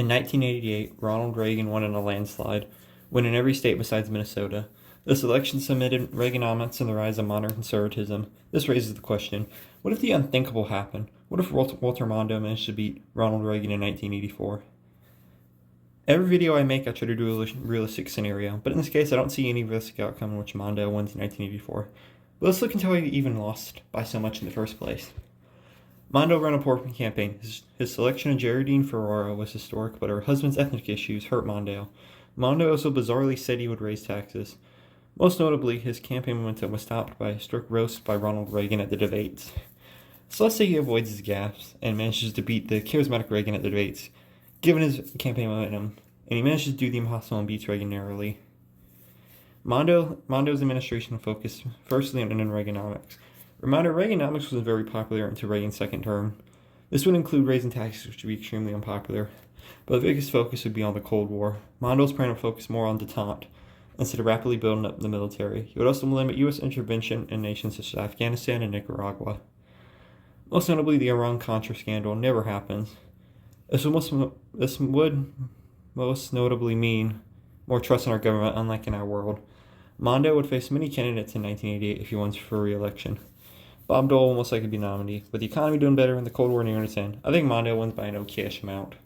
In 1988, Ronald Reagan won in a landslide, winning every state besides Minnesota. This election cemented Reaganomics and the rise of modern conservatism. This raises the question, what if the unthinkable happened? What if Walter Mondale managed to beat Ronald Reagan in 1984? Every video I make, I try to do a realistic scenario, but in this case, I don't see any realistic outcome in which Mondale wins in 1984. But let's look into how he even lost by so much in the first place. Mondale ran a poor campaign. His selection of Geraldine Ferraro was historic, but her husband's ethnic issues hurt Mondale. Mondale also bizarrely said he would raise taxes. Most notably, his campaign momentum was stopped by a strict roast by Ronald Reagan at the debates. So let's say he avoids his gaffes and manages to beat the charismatic Reagan at the debates, given his campaign momentum, and he manages to do the impossible and beats Reagan narrowly. Mondale's administration focused firstly on Reaganomics. Reminder, Reaganomics was very popular until Reagan's second term. This would include raising taxes, which would be extremely unpopular. But the biggest focus would be on the Cold War. Mondale's plan would focus more on detente, instead of rapidly building up the military. He would also limit U.S. intervention in nations such as Afghanistan and Nicaragua. Most notably, the Iran-Contra scandal never happens. This would most notably mean more trust in our government, unlike in our world. Mondale would face many candidates in 1988 if he wins for re-election. Bob Dole will most likely be nominated. With the economy doing better and the Cold War nearing its end, I think Mondale wins by an okayish amount.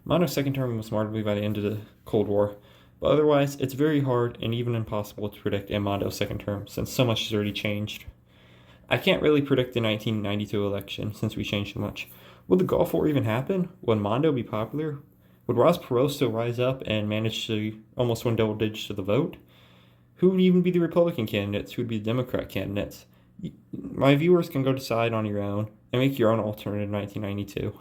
Mondale's second term was markedly by the end of the Cold War, but otherwise, it's very hard and even impossible to predict in Mondale's second term, since so much has already changed. I can't really predict the 1992 election, since we changed so much. Would the Gulf War even happen? Would Mondale be popular? Would Ross Perot still rise up and manage to almost win double digits of the vote? Who would even be the Republican candidates? Who would be the Democrat candidates? My viewers can go decide on your own and make your own alternative in 1992.